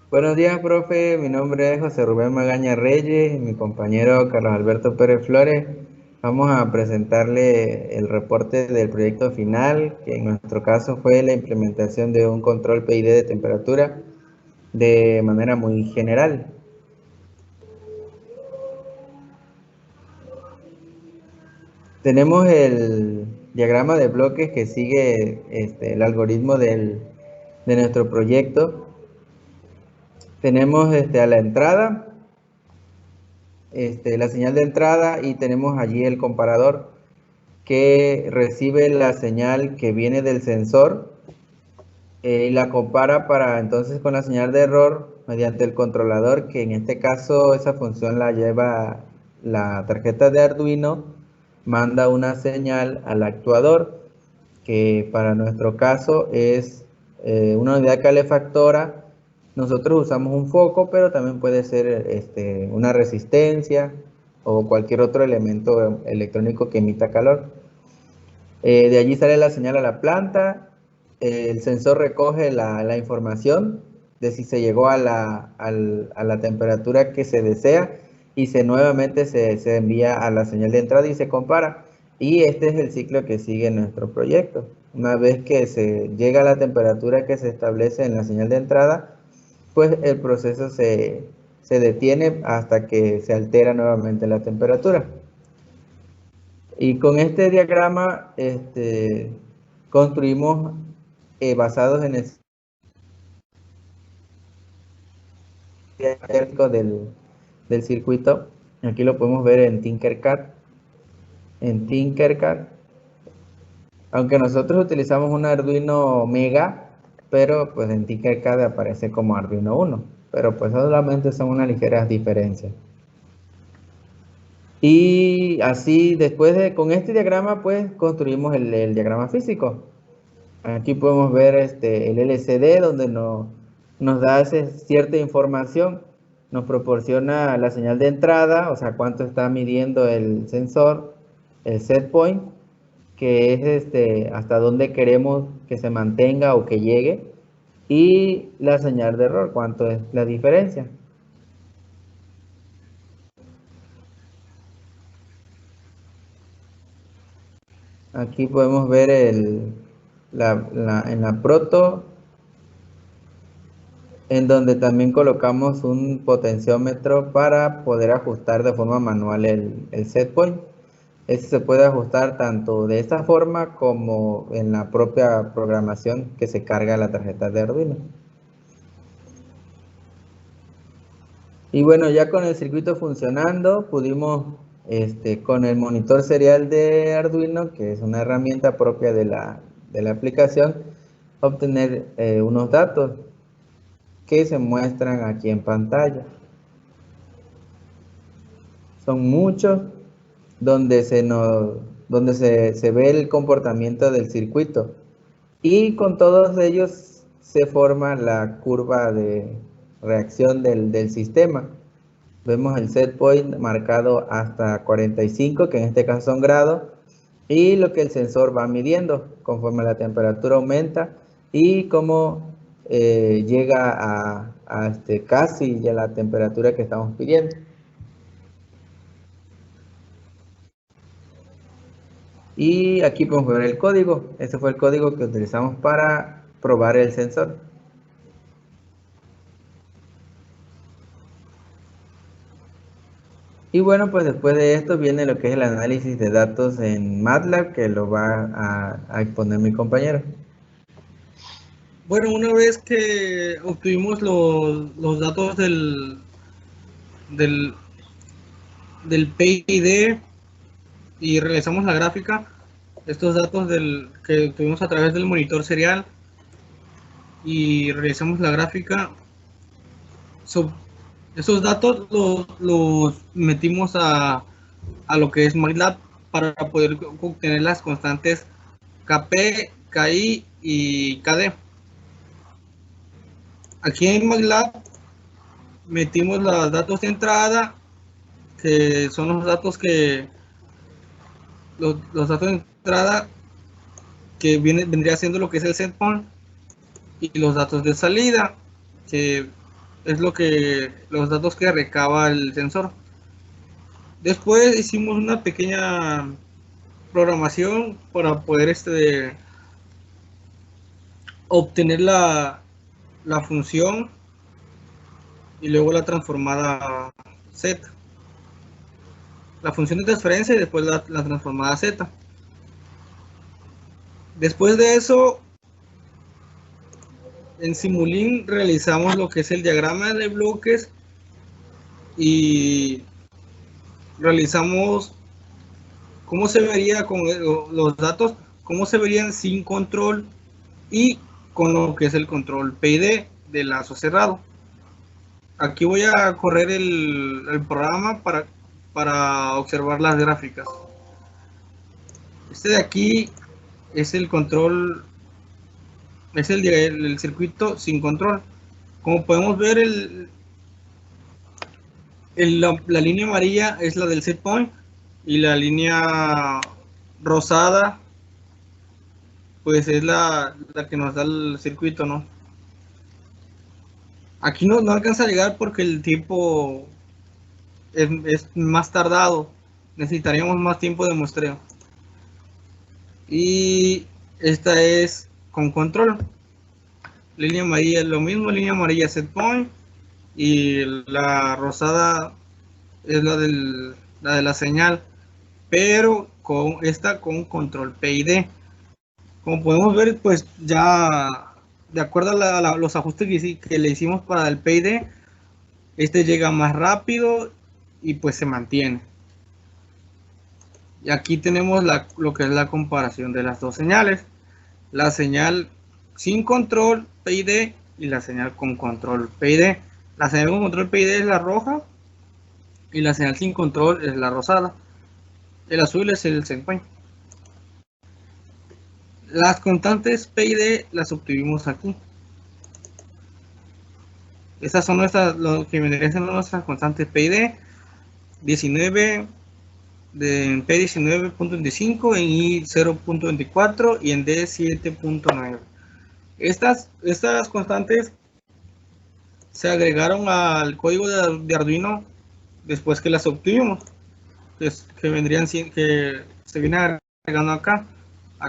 Buenos días, profe. Mi nombre es José Rubén Magaña Reyes y mi compañero Carlos Alberto Pérez Flores. Vamos a presentarle el reporte del proyecto final, que en nuestro caso fue la implementación de un control PID de temperatura de manera muy general. Tenemos el diagrama de bloques que sigue el algoritmo de nuestro proyecto. Tenemos a la entrada la señal de entrada y tenemos allí el comparador que recibe la señal que viene del sensor y la compara para entonces con la señal de error mediante el controlador, que en este caso esa función la lleva la tarjeta de Arduino. Manda una señal al actuador, que para nuestro caso es una unidad calefactora. Nosotros usamos un foco, pero también puede ser una resistencia o cualquier otro elemento electrónico que emita calor. De allí sale la señal a la planta. El sensor recoge la información de si se llegó a la temperatura que se desea y nuevamente se envía a la señal de entrada y se compara. Y este es el ciclo que sigue nuestro proyecto. Una vez que se llega a la temperatura que se establece en la señal de entrada, pues el proceso se detiene hasta que se altera nuevamente la temperatura. Y con este diagrama construimos basados en el diagnóstico del circuito. Aquí lo podemos ver en Tinkercad. En Tinkercad, aunque nosotros utilizamos un Arduino Mega, pero pues en Tinkercad aparece como Arduino 1. Pero pues solamente son unas ligeras diferencias. Y así con este diagrama pues construimos el diagrama físico. Aquí podemos ver el LCD donde nos da cierta información, nos proporciona la señal de entrada, o sea, cuánto está midiendo el sensor, el set point, que es hasta dónde queremos que se mantenga o que llegue, y la señal de error, cuánto es la diferencia. Aquí podemos ver en la proto, en donde también colocamos un potenciómetro para poder ajustar de forma manual el set point. Este se puede ajustar tanto de esta forma como en la propia programación que se carga a la tarjeta de Arduino. Y bueno, ya con el circuito funcionando, pudimos con el monitor serial de Arduino, que es una herramienta propia de la aplicación, obtener unos datos que se muestran aquí en pantalla. Son muchos, donde se ve el comportamiento del circuito, y con todos ellos se forma la curva de reacción del sistema. Vemos el set point marcado hasta 45, que en este caso son grados, y lo que el sensor va midiendo conforme la temperatura aumenta y cómo llega a casi ya la temperatura que estamos pidiendo. Y aquí podemos ver el código. Este fue el código que utilizamos para probar el sensor. Y bueno, pues después de esto viene lo que es el análisis de datos en MATLAB, que lo va a exponer mi compañero. Bueno, una vez que obtuvimos los datos del, del PID y realizamos la gráfica, estos datos que obtuvimos a través del monitor serial y realizamos la gráfica, esos datos los metimos a lo que es MATLAB para poder obtener las constantes KP, KI y KD. Aquí en MATLAB metimos los datos de entrada, que son los datos los datos de entrada que vendría siendo lo que es el set point, y los datos de salida, que es los datos que recaba el sensor. Después hicimos una pequeña programación para poder obtener la función y luego la transformada z. La función de transferencia y después la transformada z. Después de eso, en Simulink realizamos lo que es el diagrama de bloques y realizamos cómo se vería con los datos, cómo se verían sin control y con lo que es el control PID de lazo cerrado. Aquí voy a correr el programa para observar las gráficas. Este de aquí es el control, es el circuito sin control. Como podemos ver, la línea amarilla es la del set point y la línea rosada pues es la que nos da el circuito, ¿no? Aquí no alcanza a llegar porque el tiempo es más tardado. Necesitaríamos más tiempo de muestreo. Y esta es con control. Línea amarilla es lo mismo, línea amarilla set point y la rosada es la de la señal, pero con esta con control PID. Como podemos ver, pues ya de acuerdo a los ajustes que le hicimos para el PID, este llega más rápido y pues se mantiene. Y aquí tenemos lo que es la comparación de las dos señales. La señal sin control PID y la señal con control PID. La señal con control PID es la roja y la señal sin control es la rosada. El azul es el setpoint. Las constantes PID las obtuvimos aquí. Estas son lo que vendrían siendo nuestras constantes PID. 19 en P 19.25, en I 0.24 y en D 7.9. Estas constantes se agregaron al código de Arduino después que las obtuvimos, que vendrían, que se viene agregando acá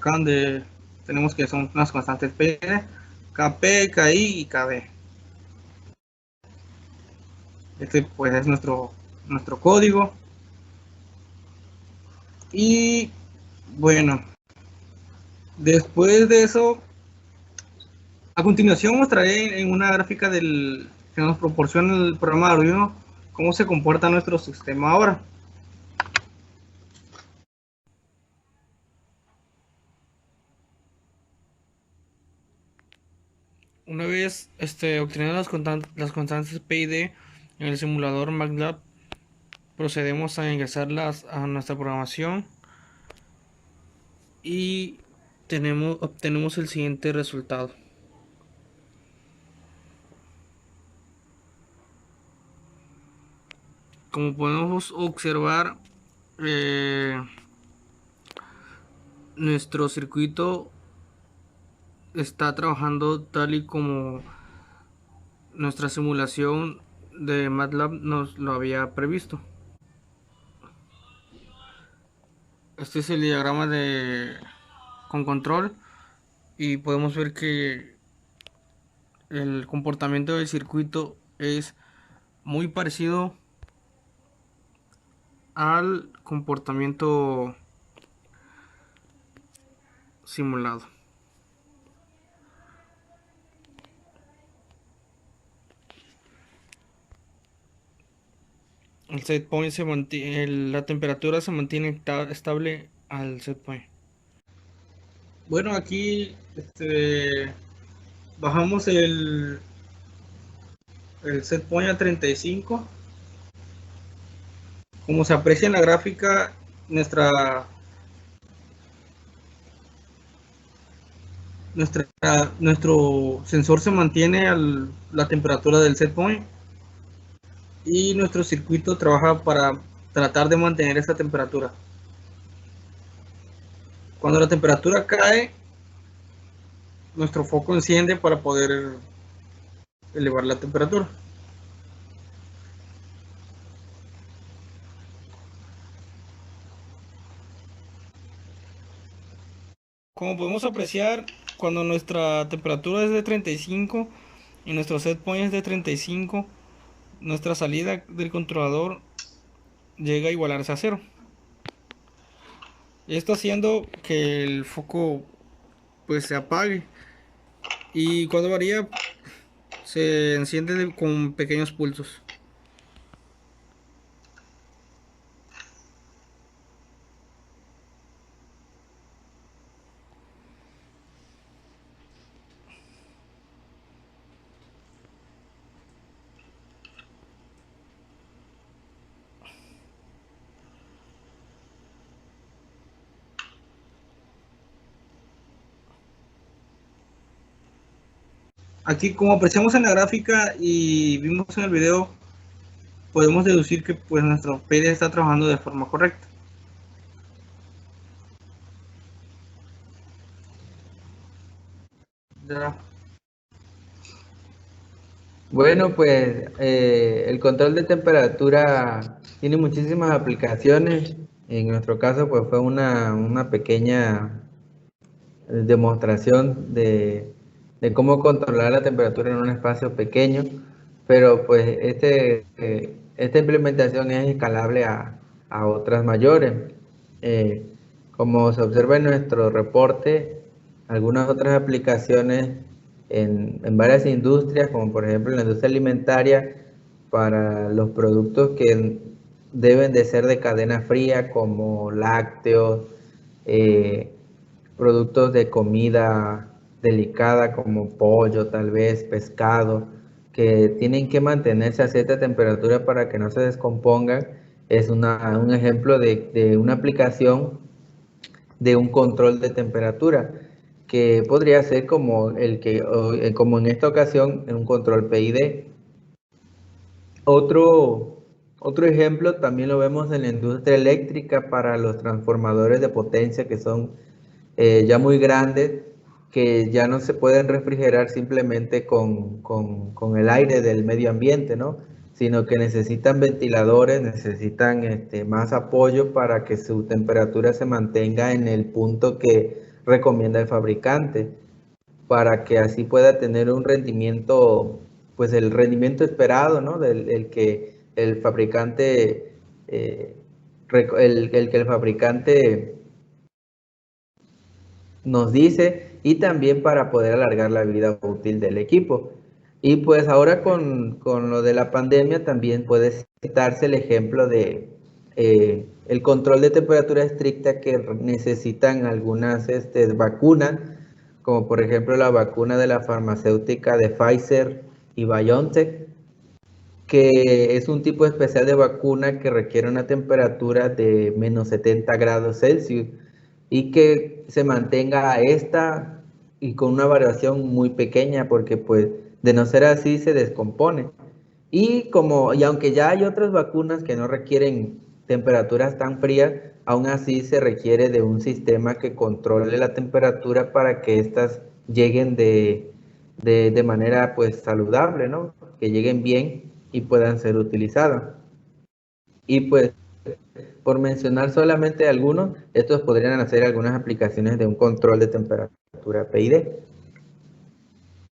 donde tenemos que son unas constantes P, KP, KI y KB. Este pues es nuestro código. Y bueno, después de eso, a continuación mostraré en una gráfica que nos proporciona el programa de Arduino cómo se comporta nuestro sistema ahora. Una vez obteniendo las constantes PID en el simulador MATLAB, procedemos a ingresarlas a nuestra programación y obtenemos el siguiente resultado. Como podemos observar, nuestro circuito está trabajando tal y como nuestra simulación de MATLAB nos lo había previsto. Este es el diagrama con control y podemos ver que el comportamiento del circuito es muy parecido al comportamiento simulado. El set point la temperatura se mantiene estable al set point. Bueno, aquí bajamos el set point a 35. Como se aprecia en la gráfica, nuestro sensor se mantiene a la temperatura del set point y nuestro circuito trabaja para tratar de mantener esa temperatura. Cuando la temperatura cae, nuestro foco enciende para poder elevar la temperatura. Como podemos apreciar, cuando nuestra temperatura es de 35 y nuestro set point es de 35, nuestra salida del controlador llega a igualarse a cero. Esto haciendo que el foco pues se apague, y cuando varía se enciende con pequeños pulsos. Aquí, como apreciamos en la gráfica y vimos en el video, podemos deducir que pues nuestro PID está trabajando de forma correcta. Ya. Bueno, pues el control de temperatura tiene muchísimas aplicaciones. En nuestro caso, pues fue una pequeña demostración de cómo controlar la temperatura en un espacio pequeño, pero pues esta implementación es escalable a otras mayores. Eh, Como se observa en nuestro reporte, algunas otras aplicaciones en varias industrias, como por ejemplo en la industria alimentaria, para los productos que deben de ser de cadena fría, como lácteos, eh, productos de comida delicada como pollo, tal vez pescado, que tienen que mantenerse a cierta temperatura para que no se descompongan. Es un ejemplo de una aplicación de un control de temperatura que podría ser como como en esta ocasión, en un control PID. Otro ejemplo también lo vemos en la industria eléctrica para los transformadores de potencia que son ya muy grandes, que ya no se pueden refrigerar simplemente con el aire del medio ambiente, ¿no? Sino que necesitan ventiladores, necesitan más apoyo para que su temperatura se mantenga en el punto que recomienda el fabricante, para que así pueda tener un rendimiento, pues el rendimiento esperado, ¿no? El que el fabricante, el que el fabricante nos dice, y también para poder alargar la vida útil del equipo. Y pues ahora con lo de la pandemia también puede citarse el ejemplo de el control de temperatura estricta que necesitan algunas vacunas, como por ejemplo la vacuna de la farmacéutica de Pfizer y BioNTech, que es un tipo especial de vacuna que requiere una temperatura de menos 70 grados Celsius y que se mantenga a esta y con una variación muy pequeña, porque pues de no ser así se descompone. Y aunque ya hay otras vacunas que no requieren temperaturas tan frías, aún así se requiere de un sistema que controle la temperatura para que éstas lleguen de manera pues saludable, ¿no? Que lleguen bien y puedan ser utilizadas. Y pues por mencionar solamente algunos, estos podrían hacer algunas aplicaciones de un control de temperatura PID.